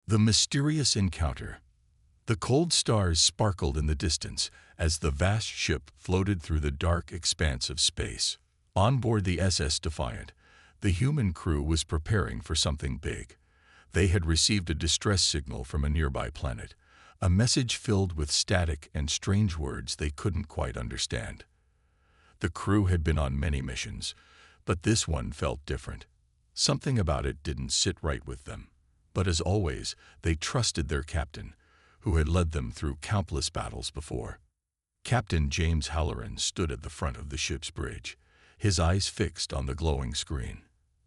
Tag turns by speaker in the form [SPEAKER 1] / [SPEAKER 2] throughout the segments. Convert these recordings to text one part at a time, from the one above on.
[SPEAKER 1] The mysterious encounter. The cold stars sparkled in the distance as the vast ship floated through the dark expanse of space. On board the SS Defiant, the human crew was preparing for something big. They had received a distress signal from a nearby planet, a message filled with static and strange words they couldn't quite understand. The crew had been on many missions, but this one felt different. Something about it didn't sit right with them. But as always, they trusted their captain, who had led them through countless battles before. Captain James Halloran stood at the front of the ship's bridge, his eyes fixed on the glowing screen.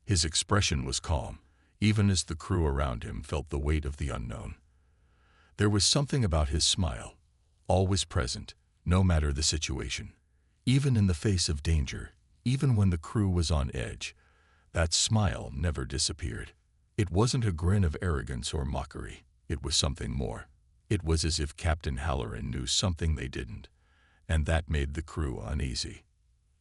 [SPEAKER 1] His expression was calm, even as the crew around him felt the weight of the unknown. There was something about his smile, always present, no matter the situation. Even in the face of danger, even when the crew was on edge, that smile never disappeared. It wasn't a grin of arrogance or mockery. It was something more. It was as if Captain Halloran knew something they didn't, and that made the crew uneasy.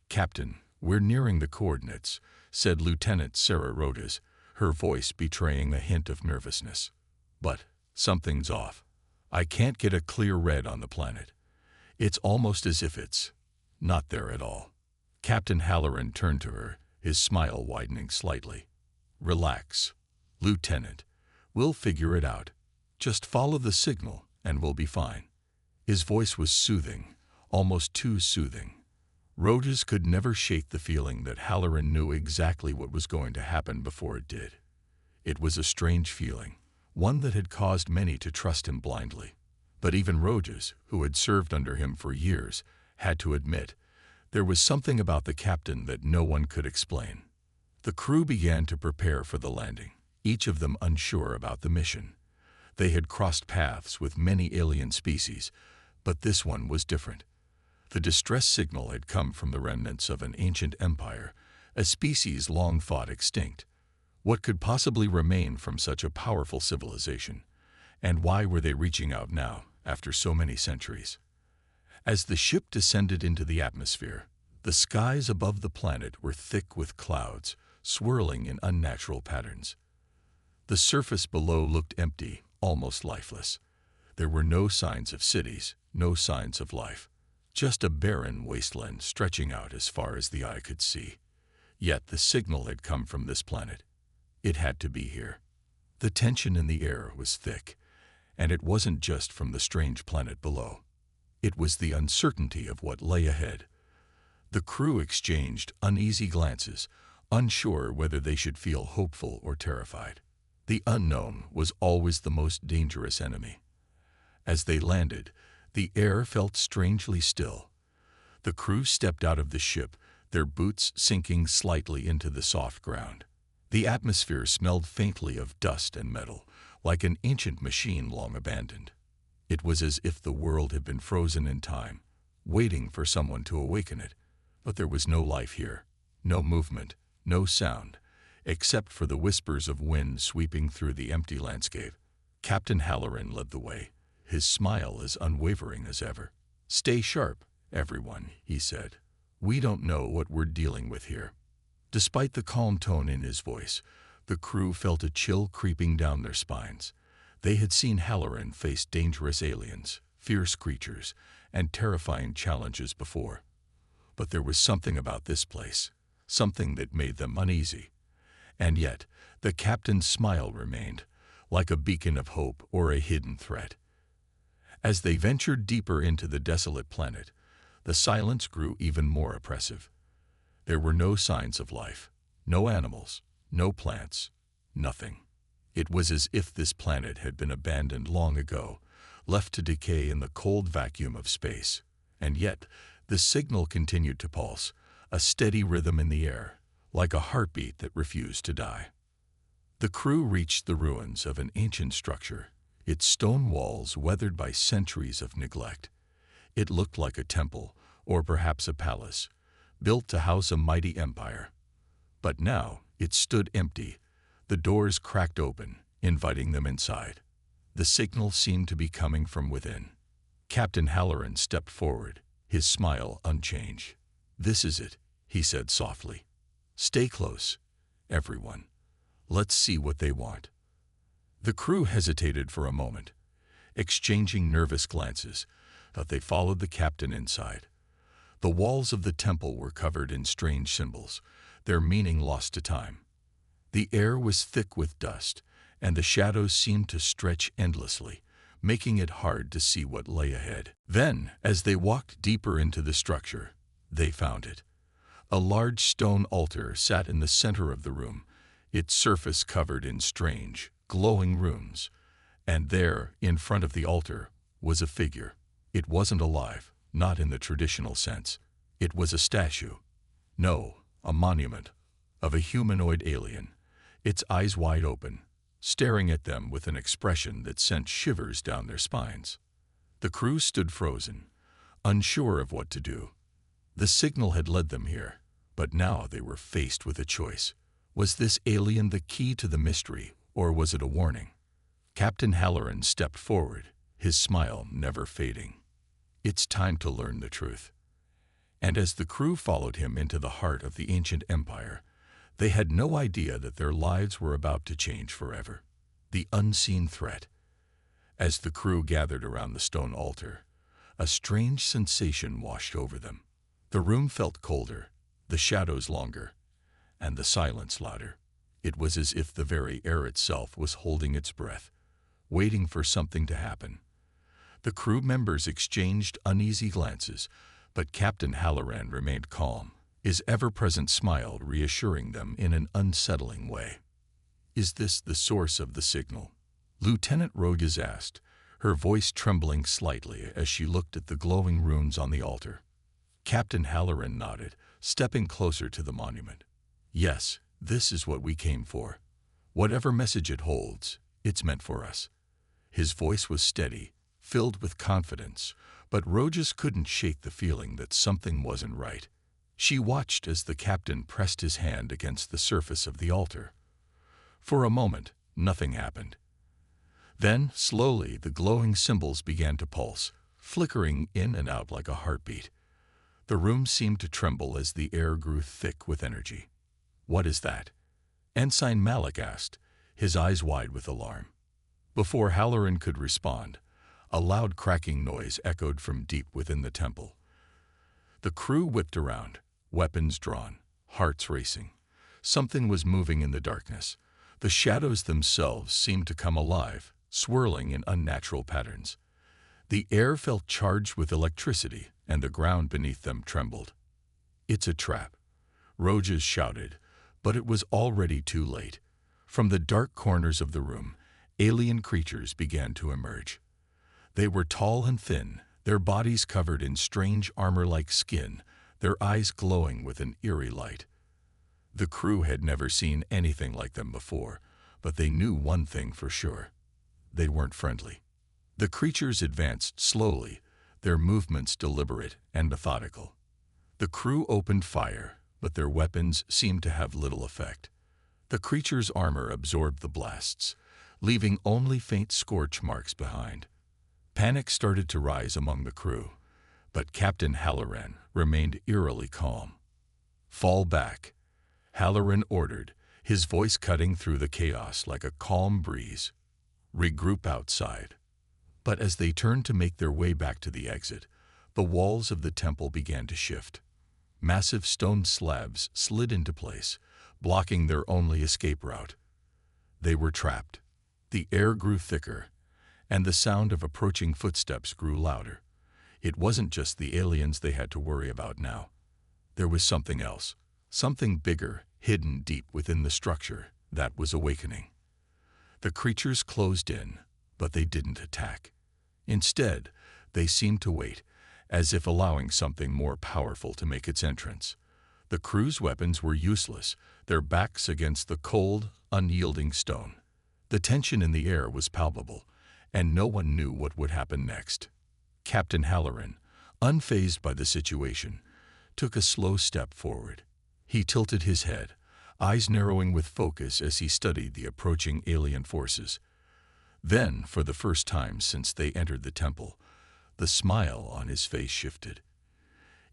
[SPEAKER 1] "Captain, we're nearing the coordinates," said Lieutenant Sarah Rhodes, her voice betraying a hint of nervousness. "But something's off. I can't get a clear read on the planet. It's almost as if it's not there at all." Captain Halloran turned to her, his smile widening slightly. "Relax, Lieutenant. We'll figure it out. Just follow the signal and we'll be fine." His voice was soothing, almost too soothing. Rhodes could never shake the feeling that Halloran knew exactly what was going to happen before it did. It was a strange feeling, one that had caused many to trust him blindly. But even Rhodes, who had served under him for years, had to admit there was something about the captain that no one could explain. The crew began to prepare for the landing, each of them unsure about the mission. They had crossed paths with many alien species, but this one was different. The distress signal had come from the remnants of an ancient empire, a species long thought extinct. What could possibly remain from such a powerful civilization? And why were they reaching out now, after so many centuries? As the ship descended into the atmosphere, the skies above the planet were thick with clouds, swirling in unnatural patterns. The surface below looked empty, almost lifeless. There were no signs of cities, no signs of life. Just a barren wasteland stretching out as far as the eye could see. Yet the signal had come from this planet. It had to be here. The tension in the air was thick, and it wasn't just from the strange planet below. It was the uncertainty of what lay ahead. The crew exchanged uneasy glances, unsure whether they should feel hopeful or terrified. The unknown was always the most dangerous enemy. As they landed, the air felt strangely still. The crew stepped out of the ship, their boots sinking slightly into the soft ground. The atmosphere smelled faintly of dust and metal, like an ancient machine long abandoned. It was as if the world had been frozen in time, waiting for someone to awaken it. But there was no life here, no movement, no sound, except for the whispers of wind sweeping through the empty landscape. Captain Halloran led the way, his smile as unwavering as ever. "Stay sharp, everyone," he said. "We don't know what we're dealing with here." Despite the calm tone in his voice, the crew felt a chill creeping down their spines. They had seen Halloran face dangerous aliens, fierce creatures, and terrifying challenges before. But there was something about this place, something that made them uneasy. And yet, the captain's smile remained, like a beacon of hope or a hidden threat. As they ventured deeper into the desolate planet, the silence grew even more oppressive. There were no signs of life, no animals, no plants, nothing. It was as if this planet had been abandoned long ago, left to decay in the cold vacuum of space. And yet, the signal continued to pulse, a steady rhythm in the air, like a heartbeat that refused to die. The crew reached the ruins of an ancient structure, its stone walls weathered by centuries of neglect. It looked like a temple, or perhaps a palace, built to house a mighty empire. But now it stood empty, the doors cracked open, inviting them inside. The signal seemed to be coming from within. Captain Halloran stepped forward, his smile unchanged. "This is it," he said softly. "Stay close, everyone. Let's see what they want." The crew hesitated for a moment, exchanging nervous glances, but they followed the captain inside. The walls of the temple were covered in strange symbols, their meaning lost to time. The air was thick with dust, and the shadows seemed to stretch endlessly, making it hard to see what lay ahead. Then, as they walked deeper into the structure, they found it. A large stone altar sat in the center of the room, its surface covered in strange, glowing runes. And there, in front of the altar, was a figure. It wasn't alive, not in the traditional sense. It was a statue. No, a monument of a humanoid alien, its eyes wide open, staring at them with an expression that sent shivers down their spines. The crew stood frozen, unsure of what to do. The signal had led them here, but now they were faced with a choice. Was this alien the key to the mystery, or was it a warning? Captain Halloran stepped forward, his smile never fading. It's time to learn the truth. And as the crew followed him into the heart of the ancient empire, they had no idea that their lives were about to change forever. The unseen threat. As the crew gathered around the stone altar, a strange sensation washed over them. The room felt colder, the shadows longer, and the silence louder. It was as if the very air itself was holding its breath, waiting for something to happen. The crew members exchanged uneasy glances, but Captain Halloran remained calm, his ever-present smile reassuring them in an unsettling way. "Is this the source of the signal?" Lieutenant Rogas asked, her voice trembling slightly as she looked at the glowing runes on the altar. Captain Halloran nodded, stepping closer to the monument. "Yes, this is what we came for. Whatever message it holds, it's meant for us." His voice was steady, filled with confidence, but Rogas couldn't shake the feeling that something wasn't right. She watched as the captain pressed his hand against the surface of the altar. For a moment, nothing happened. Then, slowly, the glowing symbols began to pulse, flickering in and out like a heartbeat. The room seemed to tremble as the air grew thick with energy. "What is that?" Ensign Malik asked, his eyes wide with alarm. Before Halloran could respond, a loud cracking noise echoed from deep within the temple. The crew whipped around, weapons drawn, hearts racing. Something was moving in the darkness. The shadows themselves seemed to come alive, swirling in unnatural patterns. The air felt charged with electricity, and the ground beneath them trembled. "It's a trap," Rogas shouted, but it was already too late. From the dark corners of the room, alien creatures began to emerge. They were tall and thin, their bodies covered in strange armor-like skin, their eyes glowing with an eerie light. The crew had never seen anything like them before, but they knew one thing for sure. They weren't friendly. The creatures advanced slowly, their movements deliberate and methodical. The crew opened fire, but their weapons seemed to have little effect. The creature's armor absorbed the blasts, leaving only faint scorch marks behind. Panic started to rise among the crew, but Captain Halloran remained eerily calm. "Fall back," Halloran ordered, his voice cutting through the chaos like a calm breeze. "Regroup outside." But as they turned to make their way back to the exit, the walls of the temple began to shift. Massive stone slabs slid into place, blocking their only escape route. They were trapped. The air grew thicker, and the sound of approaching footsteps grew louder. It wasn't just the aliens they had to worry about now. There was something else, something bigger, hidden deep within the structure, that was awakening. The creatures closed in, but they didn't attack. Instead, they seemed to wait, as if allowing something more powerful to make its entrance. The crew's weapons were useless, their backs against the cold, unyielding stone. The tension in the air was palpable, and no one knew what would happen next. Captain Halloran, unfazed by the situation, took a slow step forward. He tilted his head, eyes narrowing with focus as he studied the approaching alien forces. Then, for the first time since they entered the temple, the smile on his face shifted.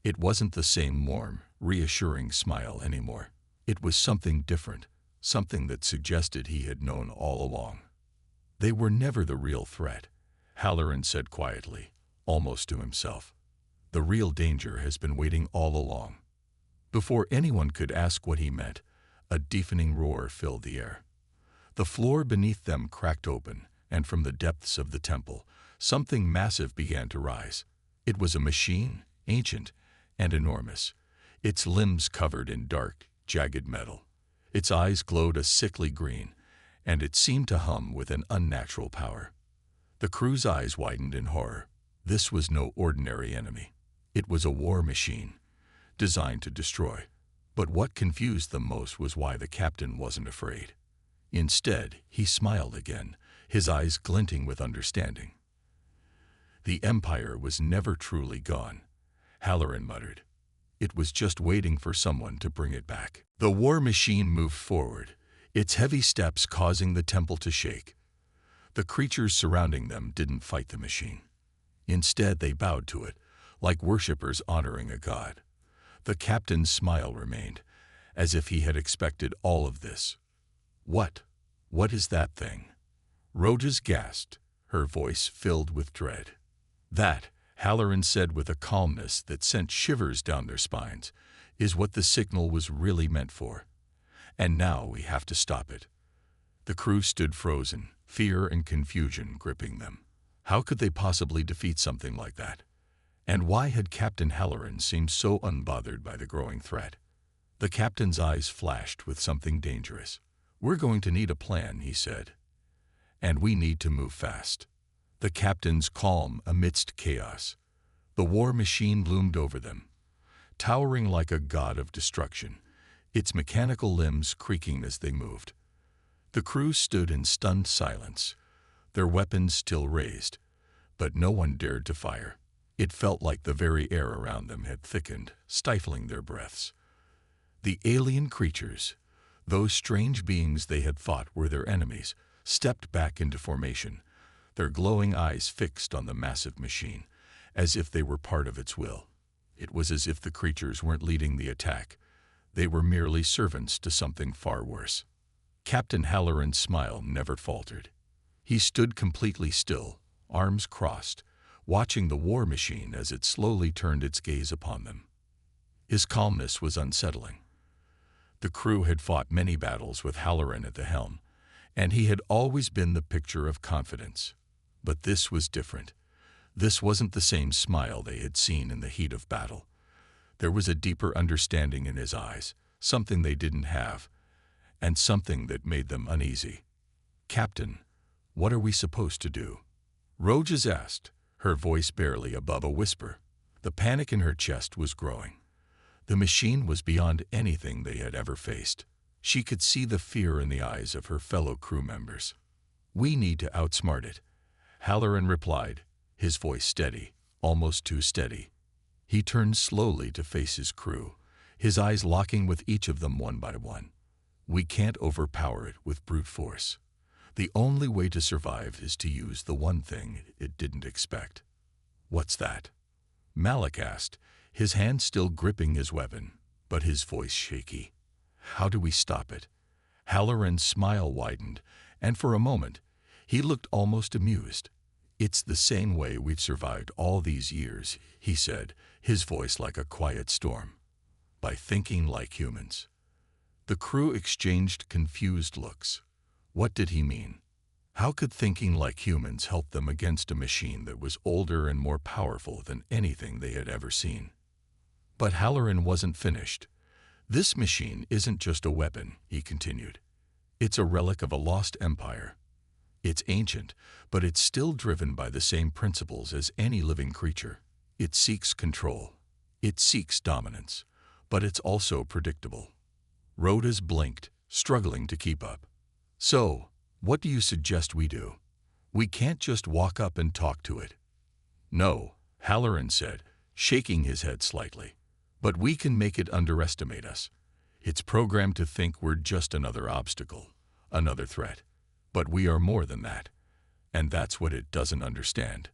[SPEAKER 1] It wasn't the same warm, reassuring smile anymore. It was something different, something that suggested he had known all along. They were never the real threat, Halloran said quietly, almost to himself. The real danger has been waiting all along. Before anyone could ask what he meant, a deafening roar filled the air. The floor beneath them cracked open, and from the depths of the temple, something massive began to rise. It was a machine, ancient and enormous, its limbs covered in dark, jagged metal. Its eyes glowed a sickly green, and it seemed to hum with an unnatural power. The crew's eyes widened in horror. This was no ordinary enemy. It was a war machine, designed to destroy. But what confused them most was why the captain wasn't afraid. Instead, he smiled again, his eyes glinting with understanding. The Empire was never truly gone, Halloran muttered. It was just waiting for someone to bring it back. The war machine moved forward, its heavy steps causing the temple to shake. The creatures surrounding them didn't fight the machine. Instead, they bowed to it, like worshippers honoring a god. The captain's smile remained, as if he had expected all of this. What is that thing? Rojas gasped, her voice filled with dread. That, Halloran said with a calmness that sent shivers down their spines, is what the signal was really meant for. And now we have to stop it. The crew stood frozen, fear and confusion gripping them. How could they possibly defeat something like that? And why had Captain Halloran seemed so unbothered by the growing threat? The captain's eyes flashed with something dangerous. We're going to need a plan, he said. And we need to move fast. The captain's calm amidst chaos. The war machine loomed over them, towering like a god of destruction, its mechanical limbs creaking as they moved. The crew stood in stunned silence, their weapons still raised, but no one dared to fire. It felt like the very air around them had thickened, stifling their breaths. The alien creatures, those strange beings they had thought were their enemies, stepped back into formation, their glowing eyes fixed on the massive machine, as if they were part of its will. It was as if the creatures weren't leading the attack. They were merely servants to something far worse. Captain Halloran's smile never faltered. He stood completely still, arms crossed, watching the war machine as it slowly turned its gaze upon them. His calmness was unsettling. The crew had fought many battles with Halloran at the helm, and he had always been the picture of confidence. But this was different. This wasn't the same smile they had seen in the heat of battle. There was a deeper understanding in his eyes, something they didn't have, and something that made them uneasy. "Captain, what are we supposed to do?" Rojas asked, her voice barely above a whisper. The panic in her chest was growing. The machine was beyond anything they had ever faced. She could see the fear in the eyes of her fellow crew members. "We need to outsmart it," Halloran replied, his voice steady, almost too steady. He turned slowly to face his crew, his eyes locking with each of them one by one. "We can't overpower it with brute force. The only way to survive is to use the one thing it didn't expect." "What's that?" Malik asked, his hand still gripping his weapon, but his voice shaky. "How do we stop it?" Halloran's smile widened, and for a moment, he looked almost amused. "It's the same way we've survived all these years," he said, his voice like a quiet storm. "By thinking like humans." The crew exchanged confused looks. What did he mean? How could thinking like humans help them against a machine that was older and more powerful than anything they had ever seen? But Halloran wasn't finished. "This machine isn't just a weapon," he continued. "It's a relic of a lost empire. It's ancient, but it's still driven by the same principles as any living creature. It seeks control. It seeks dominance, but it's also predictable." Rojas blinked, struggling to keep up. "So, what do you suggest we do? We can't just walk up and talk to it." "No," Halloran said, shaking his head slightly. "But we can make it underestimate us. It's programmed to think we're just another obstacle, another threat. But we are more than that, and that's what it doesn't understand."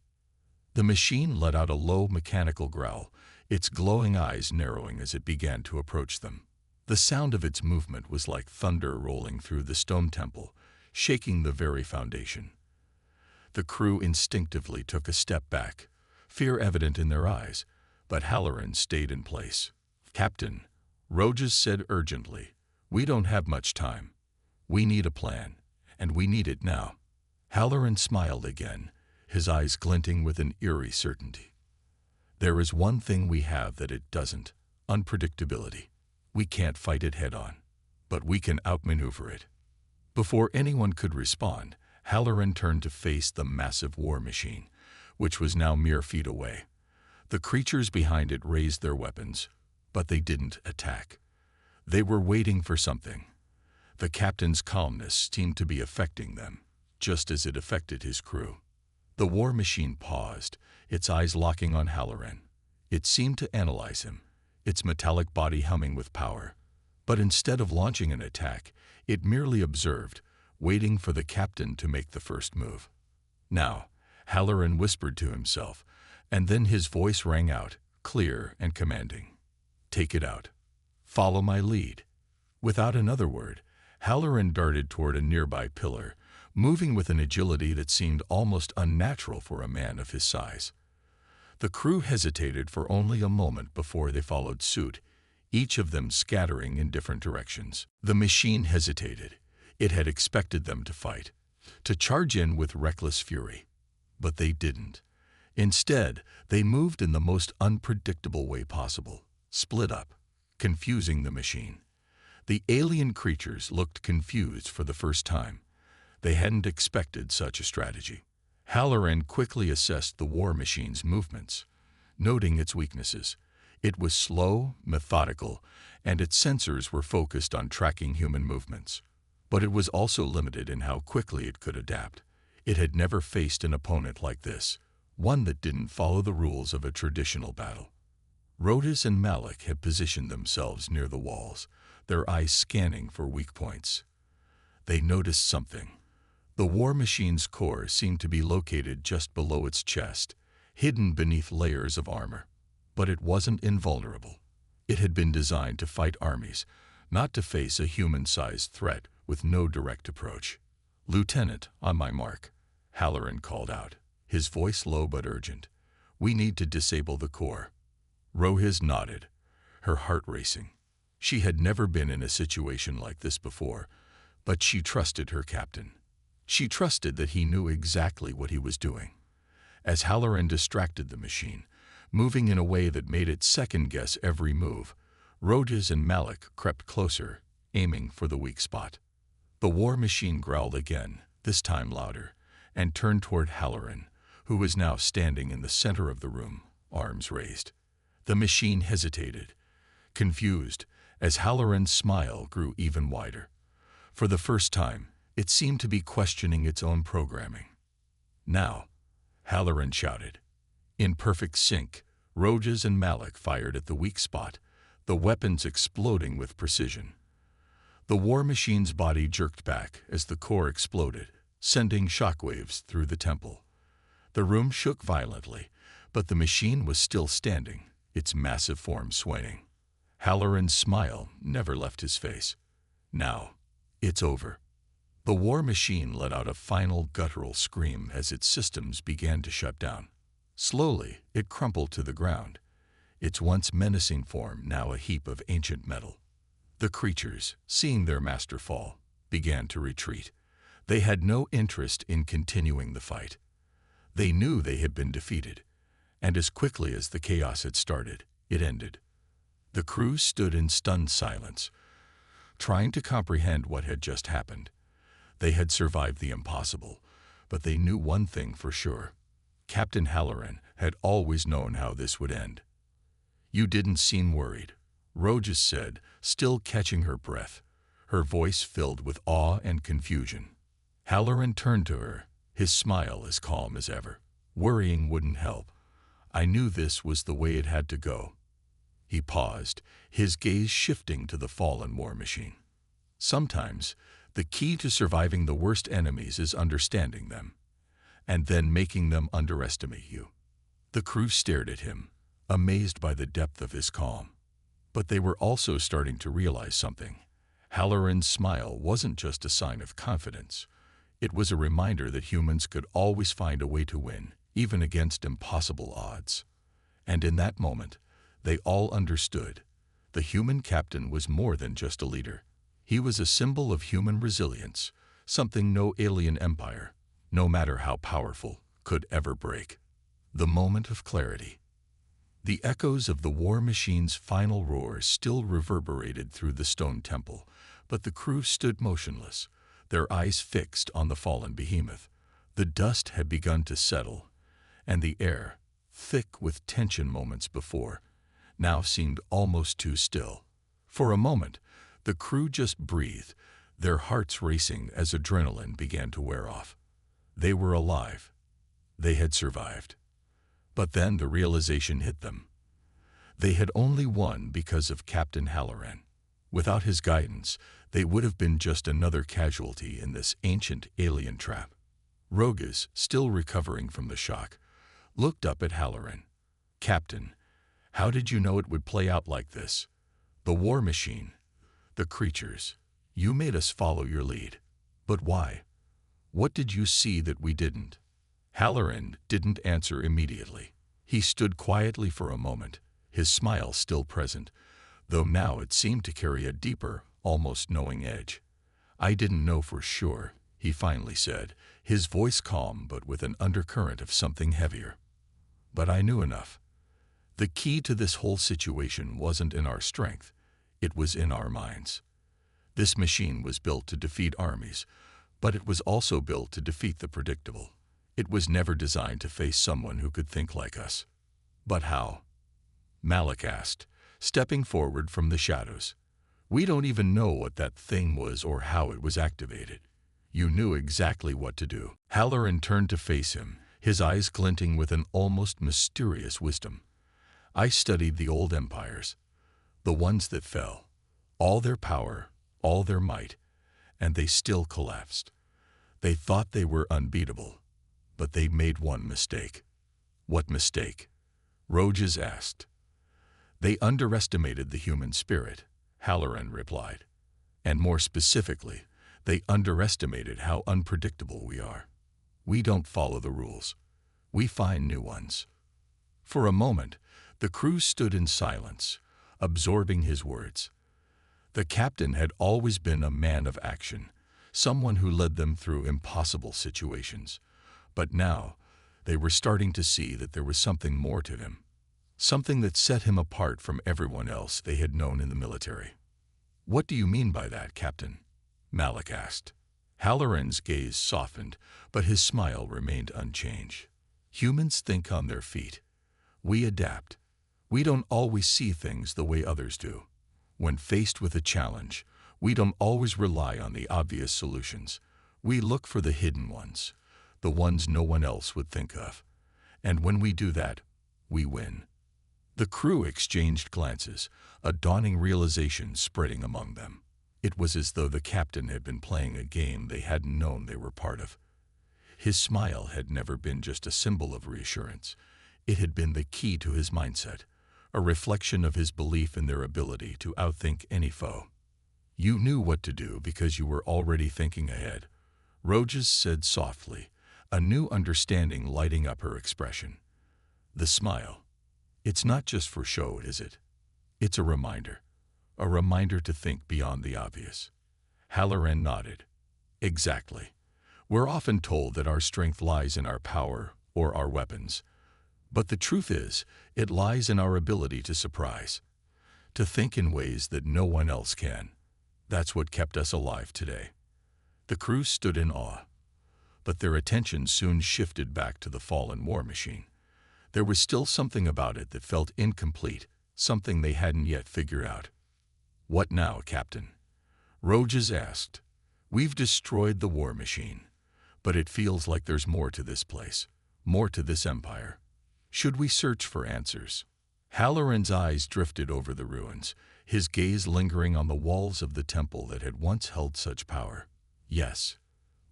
[SPEAKER 1] The machine let out a low mechanical growl, its glowing eyes narrowing as it began to approach them. The sound of its movement was like thunder rolling through the stone temple, shaking the very foundation. The crew instinctively took a step back, fear evident in their eyes, but Halloran stayed in place. "Captain," Rojas said urgently, "we don't have much time. We need a plan, and we need it now." Halloran smiled again, his eyes glinting with an eerie certainty. "There is one thing we have that it doesn't: unpredictability. We can't fight it head-on, but we can outmaneuver it." Before anyone could respond, Halloran turned to face the massive war machine, which was now mere feet away. The creatures behind it raised their weapons, but they didn't attack. They were waiting for something. The captain's calmness seemed to be affecting them, just as it affected his crew. The war machine paused, its eyes locking on Halloran. It seemed to analyze him, its metallic body humming with power. But instead of launching an attack, it merely observed, waiting for the captain to make the first move. "Now," Halloran whispered to himself, and then his voice rang out, clear and commanding. "Take it out. Follow my lead." Without another word, Halloran darted toward a nearby pillar, moving with an agility that seemed almost unnatural for a man of his size. The crew hesitated for only a moment before they followed suit, each of them scattering in different directions. The machine hesitated. It had expected them to fight, to charge in with reckless fury. But they didn't. Instead, they moved in the most unpredictable way possible, split up, confusing the machine. The alien creatures looked confused for the first time. They hadn't expected such a strategy. Halloran quickly assessed the war machine's movements, noting its weaknesses. It was slow, methodical, and its sensors were focused on tracking human movements. But it was also limited in how quickly it could adapt. It had never faced an opponent like this, one that didn't follow the rules of a traditional battle. Rojas and Malik had positioned themselves near the walls, their eyes scanning for weak points. They noticed something. The war machine's core seemed to be located just below its chest, hidden beneath layers of armor. But it wasn't invulnerable. It had been designed to fight armies, not to face a human-sized threat with no direct approach. "Lieutenant, on my mark," Halloran called out, his voice low but urgent. "We need to disable the core." Rojas nodded, her heart racing. She had never been in a situation like this before, but she trusted her captain. She trusted that he knew exactly what he was doing. As Halloran distracted the machine, moving in a way that made it second-guess every move, Rojas and Malik crept closer, aiming for the weak spot. The war machine growled again, this time louder, and turned toward Halloran, who was now standing in the center of the room, arms raised. The machine hesitated, confused, as Halloran's smile grew even wider. For the first time, it seemed to be questioning its own programming. "Now," Halloran shouted. In perfect sync, Rojas and Malik fired at the weak spot, the weapons exploding with precision. The war machine's body jerked back as the core exploded, sending shockwaves through the temple. The room shook violently, but the machine was still standing, its massive form swaying. Halloran's smile never left his face. "Now, it's over." The war machine let out a final guttural scream as its systems began to shut down. Slowly, it crumpled to the ground, its once menacing form now a heap of ancient metal. The creatures, seeing their master fall, began to retreat. They had no interest in continuing the fight. They knew they had been defeated, and as quickly as the chaos had started, it ended. The crew stood in stunned silence, trying to comprehend what had just happened. They had survived the impossible, but they knew one thing for sure. Captain Halloran had always known how this would end. "You didn't seem worried," Rojas said, still catching her breath, her voice filled with awe and confusion. Halloran turned to her, his smile as calm as ever. "Worrying wouldn't help. I knew this was the way it had to go." He paused, his gaze shifting to the fallen war machine. "Sometimes, the key to surviving the worst enemies is understanding them, and then making them underestimate you." The crew stared at him, amazed by the depth of his calm. But they were also starting to realize something. Halloran's smile wasn't just a sign of confidence. It was a reminder that humans could always find a way to win, even against impossible odds. And in that moment, they all understood. The human captain was more than just a leader. He was a symbol of human resilience, something no alien empire, no matter how powerful, could ever break. The moment of clarity. The echoes of the war machine's final roar still reverberated through the stone temple, but the crew stood motionless, their eyes fixed on the fallen behemoth. The dust had begun to settle, and the air, thick with tension moments before, now seemed almost too still. For a moment, the crew just breathed, their hearts racing as adrenaline began to wear off. They were alive. They had survived. But then the realization hit them. They had only won because of Captain Halloran. Without his guidance, they would have been just another casualty in this ancient alien trap. Rogus, still recovering from the shock, looked up at Halloran. "Captain, how did you know it would play out like this? The war machine, the creatures. You made us follow your lead. But why? What did you see that we didn't?" Halloran didn't answer immediately. He stood quietly for a moment, his smile still present, though now it seemed to carry a deeper, almost knowing edge. "I didn't know for sure," he finally said, his voice calm but with an undercurrent of something heavier. "But I knew enough. The key to this whole situation wasn't in our strength, it was in our minds. This machine was built to defeat armies, but it was also built to defeat the predictable. It was never designed to face someone who could think like us." "But how?" Malik asked, stepping forward from the shadows. "We don't even know what that thing was or how it was activated. You knew exactly what to do." Halloran turned to face him, his eyes glinting with an almost mysterious wisdom. "I studied the old empires, the ones that fell, all their power, all their might, and they still collapsed. They thought they were unbeatable, but they made one mistake." "What mistake?" Rogus asked. "They underestimated the human spirit," Halloran replied. "And more specifically, they underestimated how unpredictable we are. We don't follow the rules. We find new ones." For a moment, the crew stood in silence, absorbing his words. The captain had always been a man of action, someone who led them through impossible situations. But now, they were starting to see that there was something more to him, something that set him apart from everyone else they had known in the military. "What do you mean by that, Captain?" Malik asked. Halloran's gaze softened, but his smile remained unchanged. "Humans think on their feet. We adapt. We don't always see things the way others do. When faced with a challenge, we don't always rely on the obvious solutions. We look for the hidden ones, the ones no one else would think of. And when we do that, we win." The crew exchanged glances, a dawning realization spreading among them. It was as though the captain had been playing a game they hadn't known they were part of. His smile had never been just a symbol of reassurance. It had been the key to his mindset, a reflection of his belief in their ability to outthink any foe. "You knew what to do because you were already thinking ahead," Rogus said softly, a new understanding lighting up her expression. The smile. "It's not just for show, is it? It's a reminder to think beyond the obvious." Halloran nodded. "Exactly. We're often told that our strength lies in our power or our weapons. But the truth is, it lies in our ability to surprise, to think in ways that no one else can. That's what kept us alive today." The crew stood in awe, but their attention soon shifted back to the fallen war machine. There was still something about it that felt incomplete, something they hadn't yet figured out. "What now, Captain?" Rogus asked. "We've destroyed the war machine, but it feels like there's more to this place, more to this empire. Should we search for answers?" Halloran's eyes drifted over the ruins, his gaze lingering on the walls of the temple that had once held such power. "Yes,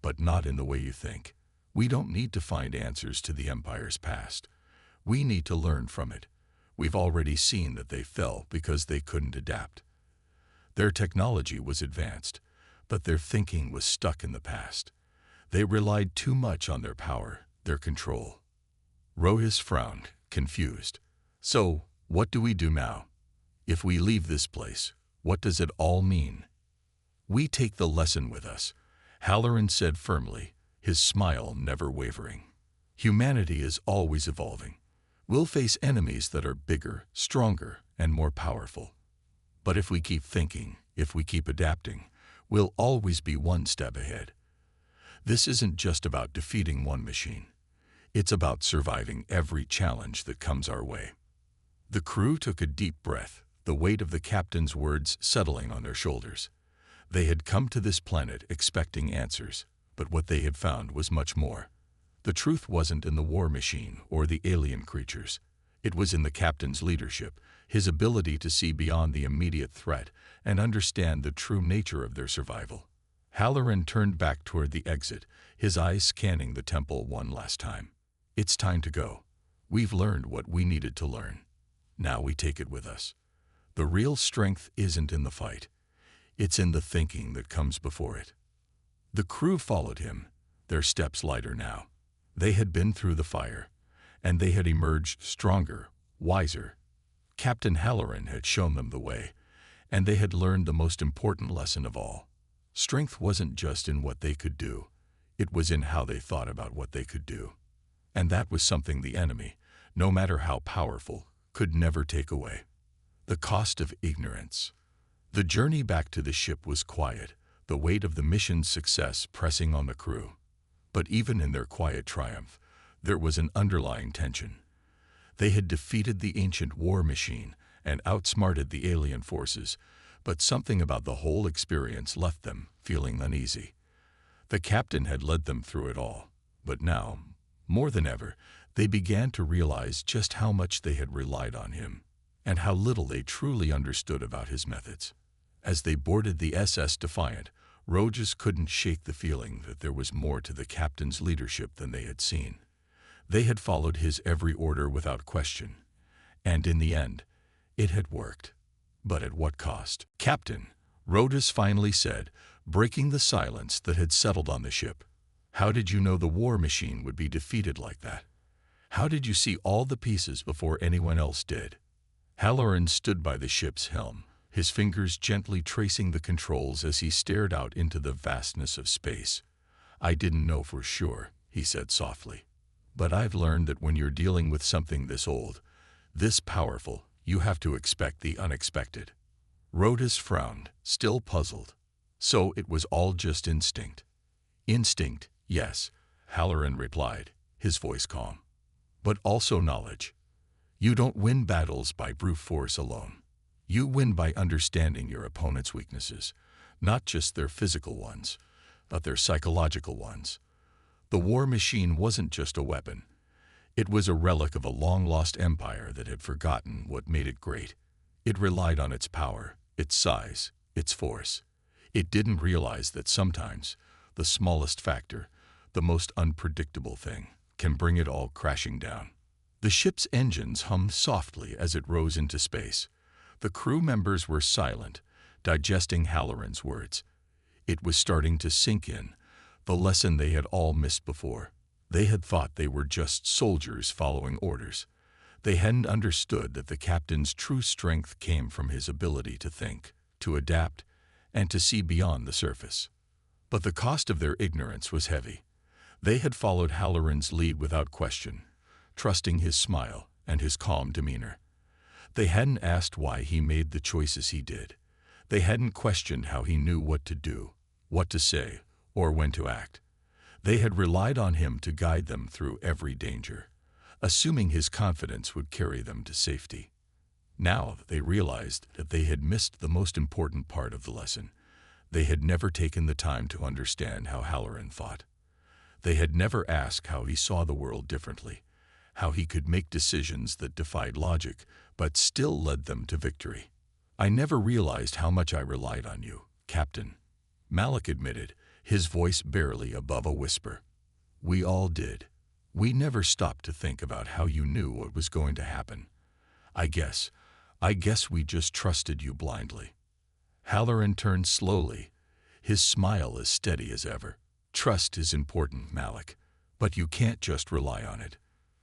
[SPEAKER 1] but not in the way you think. We don't need to find answers to the empire's past. We need to learn from it. We've already seen that they fell because they couldn't adapt. Their technology was advanced, but their thinking was stuck in the past. They relied too much on their power, their control. Rojas frowned, confused. So, what do we do now? If we leave this place, what does it all mean? We take the lesson with us, Halloran said firmly, his smile never wavering. Humanity is always evolving. We'll face enemies that are bigger, stronger, and more powerful. But if we keep thinking, if we keep adapting, we'll always be one step ahead. This isn't just about defeating one machine. It's about surviving every challenge that comes our way. The crew took a deep breath, the weight of the captain's words settling on their shoulders. They had come to this planet expecting answers, but what they had found was much more. The truth wasn't in the war machine or the alien creatures. It was in the captain's leadership, his ability to see beyond the immediate threat and understand the true nature of their survival. Halloran turned back toward the exit, his eyes scanning the temple one last time. It's time to go. We've learned what we needed to learn. Now we take it with us. The real strength isn't in the fight. It's in the thinking that comes before it. The crew followed him, their steps lighter now. They had been through the fire, and they had emerged stronger, wiser. Captain Halloran had shown them the way, and they had learned the most important lesson of all. Strength wasn't just in what they could do. It was in how they thought about what they could do. And that was something the enemy, no matter how powerful, could never take away. The cost of ignorance. The journey back to the ship was quiet, the weight of the mission's success pressing on the crew. But even in their quiet triumph, there was an underlying tension. They had defeated the ancient war machine and outsmarted the alien forces, but something about the whole experience left them feeling uneasy. The captain had led them through it all, but now, more than ever, they began to realize just how much they had relied on him, and how little they truly understood about his methods. As they boarded the SS Defiant, Rojas couldn't shake the feeling that there was more to the captain's leadership than they had seen. They had followed his every order without question, and in the end, it had worked. But at what cost? "Captain," Rojas finally said, breaking the silence that had settled on the ship. "How did you know the war machine would be defeated like that? How did you see all the pieces before anyone else did?" Halloran stood by the ship's helm, his fingers gently tracing the controls as he stared out into the vastness of space. "I didn't know for sure," he said softly. "But I've learned that when you're dealing with something this old, this powerful, you have to expect the unexpected." Rojas frowned, still puzzled. So it was all just instinct. "Instinct, yes," Halloran replied, his voice calm. "But also knowledge. You don't win battles by brute force alone. You win by understanding your opponent's weaknesses, not just their physical ones, but their psychological ones. The war machine wasn't just a weapon. It was a relic of a long-lost empire that had forgotten what made it great. It relied on its power, its size, its force. It didn't realize that sometimes the smallest factor, the most unpredictable thing, can bring it all crashing down." The ship's engines hummed softly as it rose into space. The crew members were silent, digesting Halloran's words. It was starting to sink in, the lesson they had all missed before. They had thought they were just soldiers following orders. They hadn't understood that the captain's true strength came from his ability to think, to adapt, and to see beyond the surface. But the cost of their ignorance was heavy. They had followed Halloran's lead without question, trusting his smile and his calm demeanor. They hadn't asked why he made the choices he did. They hadn't questioned how he knew what to do, what to say, or when to act. They had relied on him to guide them through every danger, assuming his confidence would carry them to safety. Now they realized that they had missed the most important part of the lesson. They had never taken the time to understand how Halloran thought. They had never asked how he saw the world differently, how he could make decisions that defied logic but still led them to victory. "I never realized how much I relied on you, Captain," Malik admitted, his voice barely above a whisper. "We all did. We never stopped to think about how you knew what was going to happen. I guess we just trusted you blindly." Halloran turned slowly, his smile as steady as ever. Trust is important, Malik, but you can't just rely on it.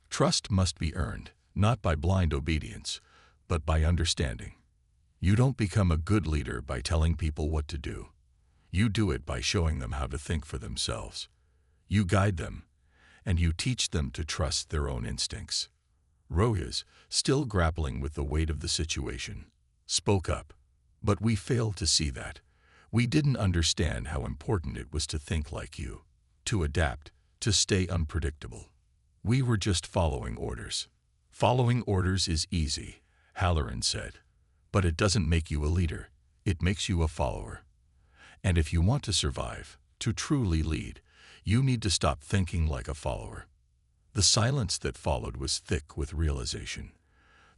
[SPEAKER 1] Trust must be earned, not by blind obedience, but by understanding. You don't become a good leader by telling people what to do. You do it by showing them how to think for themselves. You guide them, and you teach them to trust their own instincts. Rohis, still grappling with the weight of the situation, spoke up. But we failed to see that. We didn't understand how important it was to think like you, to adapt, to stay unpredictable. We were just following orders. Following orders is easy, Halloran said. But it doesn't make you a leader. It makes you a follower. And if you want to survive, to truly lead, you need to stop thinking like a follower. The silence that followed was thick with realization.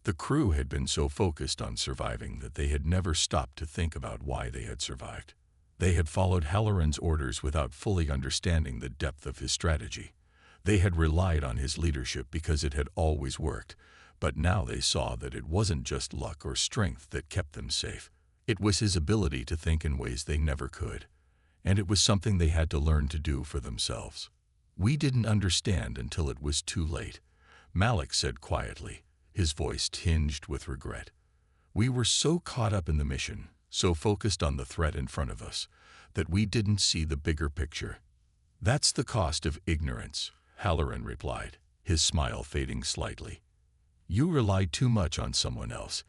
[SPEAKER 1] The crew had been so focused on surviving that they had never stopped to think about why they had survived. They had followed Halloran's orders without fully understanding the depth of his strategy. They had relied on his leadership because it had always worked, but now they saw that it wasn't just luck or strength that kept them safe. It was his ability to think in ways they never could, and it was something they had to learn to do for themselves. We didn't understand until it was too late, Malik said quietly, his voice tinged with regret. We were so caught up in the mission, so focused on the threat in front of us, that we didn't see the bigger picture. That's the cost of ignorance, Halloran replied, his smile fading slightly. You rely too much on someone else,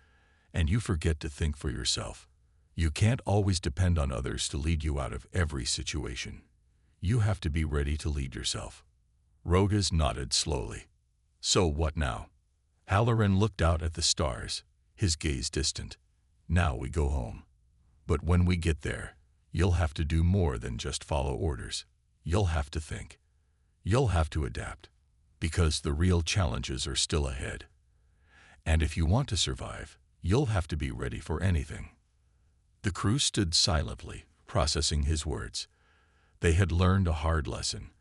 [SPEAKER 1] and you forget to think for yourself. You can't always depend on others to lead you out of every situation. You have to be ready to lead yourself. Rohis nodded slowly. So what now? Halloran looked out at the stars, his gaze distant. Now we go home. But when we get there, you'll have to do more than just follow orders. You'll have to think. You'll have to adapt, because the real challenges are still ahead. And if you want to survive, you'll have to be ready for anything. The crew stood silently, processing his words. They had learned a hard lesson.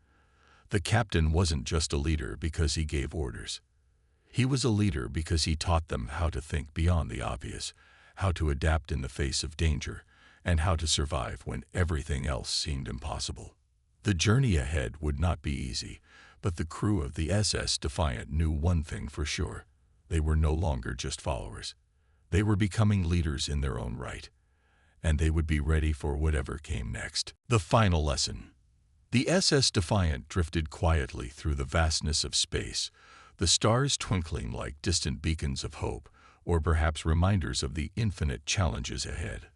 [SPEAKER 1] The captain wasn't just a leader because he gave orders. He was a leader because he taught them how to think beyond the obvious, how to adapt in the face of danger, and how to survive when everything else seemed impossible. The journey ahead would not be easy, but the crew of the SS Defiant knew one thing for sure. They were no longer just followers. They were becoming leaders in their own right, and they would be ready for whatever came next. The final lesson. The SS Defiant drifted quietly through the vastness of space, the stars twinkling like distant beacons of hope, or perhaps reminders of the infinite challenges ahead.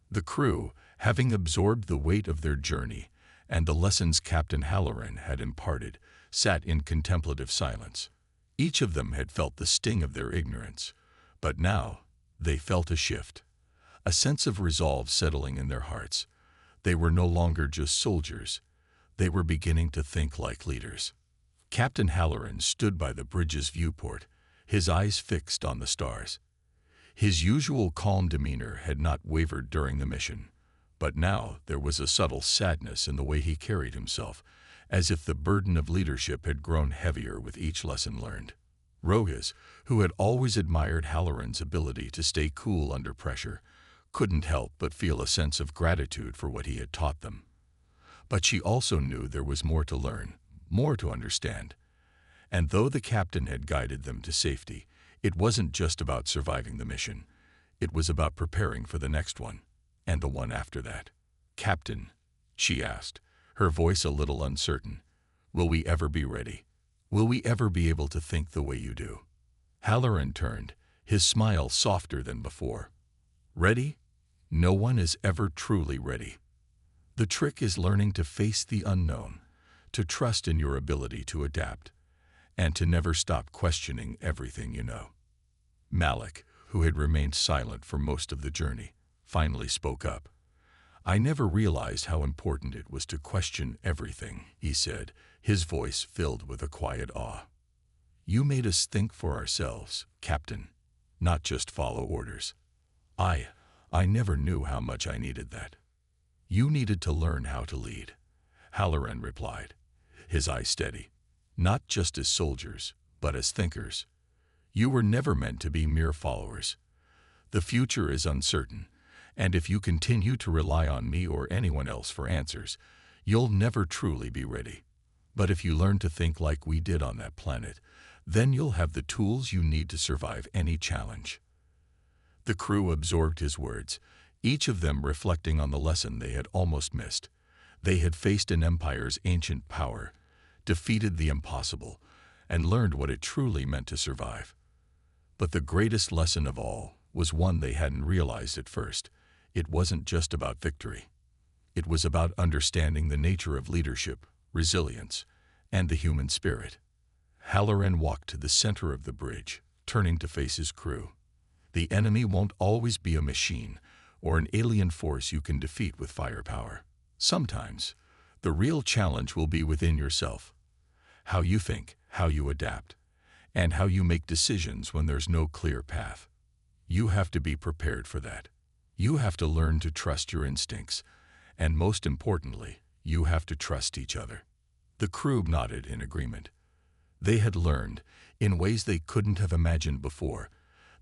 [SPEAKER 1] The crew, having absorbed the weight of their journey and the lessons Captain Halloran had imparted, sat in contemplative silence. Each of them had felt the sting of their ignorance, but now they felt a shift, a sense of resolve settling in their hearts. They were no longer just soldiers. They were beginning to think like leaders. Captain Halloran stood by the bridge's viewport, his eyes fixed on the stars. His usual calm demeanor had not wavered during the mission, but now there was a subtle sadness in the way he carried himself, as if the burden of leadership had grown heavier with each lesson learned. Rohis, who had always admired Halloran's ability to stay cool under pressure, couldn't help but feel a sense of gratitude for what he had taught them. But she also knew there was more to learn, more to understand. And though the captain had guided them to safety, it wasn't just about surviving the mission. It was about preparing for the next one, and the one after that. Captain, she asked, her voice a little uncertain, will we ever be ready? Will we ever be able to think the way you do? Halloran turned, his smile softer than before. Ready? No one is ever truly ready. The trick is learning to face the unknown, to trust in your ability to adapt, and to never stop questioning everything you know. Malik, who had remained silent for most of the journey, finally spoke up. I never realized how important it was to question everything, he said, his voice filled with a quiet awe. You made us think for ourselves, Captain, not just follow orders. I never knew how much I needed that. You needed to learn how to lead, Halloran replied, his eyes steady. Not just as soldiers, but as thinkers. You were never meant to be mere followers. The future is uncertain, and if you continue to rely on me or anyone else for answers, you'll never truly be ready. But if you learn to think like we did on that planet, then you'll have the tools you need to survive any challenge." The crew absorbed his words, each of them reflecting on the lesson they had almost missed. They had faced an empire's ancient power, defeated the impossible, and learned what it truly meant to survive. But the greatest lesson of all was one they hadn't realized at first. It wasn't just about victory. It was about understanding the nature of leadership, resilience, and the human spirit. Halloran walked to the center of the bridge, turning to face his crew. The enemy won't always be a machine or an alien force you can defeat with firepower. Sometimes, the real challenge will be within yourself. How you think, how you adapt, and how you make decisions when there's no clear path. You have to be prepared for that. You have to learn to trust your instincts, and most importantly, you have to trust each other. The crew nodded in agreement. They had learned, in ways they couldn't have imagined before,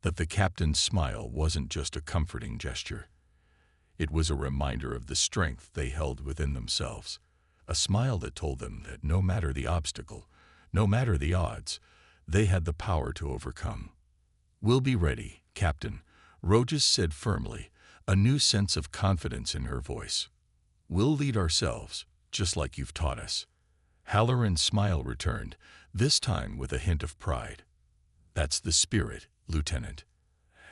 [SPEAKER 1] that the captain's smile wasn't just a comforting gesture. It was a reminder of the strength they held within themselves, a smile that told them that no matter the obstacle, no matter the odds, they had the power to overcome. "We'll be ready, Captain," Rojas said firmly, a new sense of confidence in her voice. "We'll lead ourselves, just like you've taught us." Halloran's smile returned, this time with a hint of pride. "That's the spirit, Lieutenant."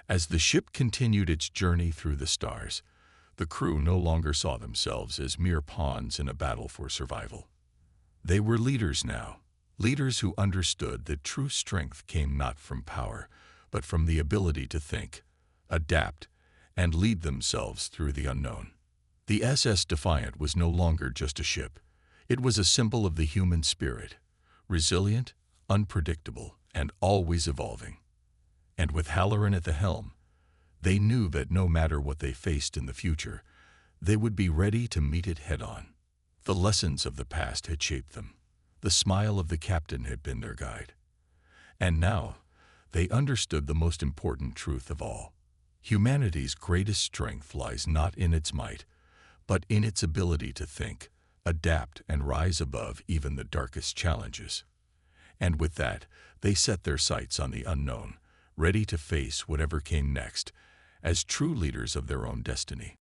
[SPEAKER 1] As the ship continued its journey through the stars, the crew no longer saw themselves as mere pawns in a battle for survival. They were leaders now, leaders who understood that true strength came not from power, but from the ability to think, adapt, and lead themselves through the unknown. The SS Defiant was no longer just a ship. It was a symbol of the human spirit, resilient, unpredictable, and always evolving. And with Halloran at the helm, they knew that no matter what they faced in the future, they would be ready to meet it head-on. The lessons of the past had shaped them. The smile of the captain had been their guide. And now, they understood the most important truth of all. Humanity's greatest strength lies not in its might, but in its ability to think, adapt, and rise above even the darkest challenges. And with that, they set their sights on the unknown, ready to face whatever came next, as true leaders of their own destiny.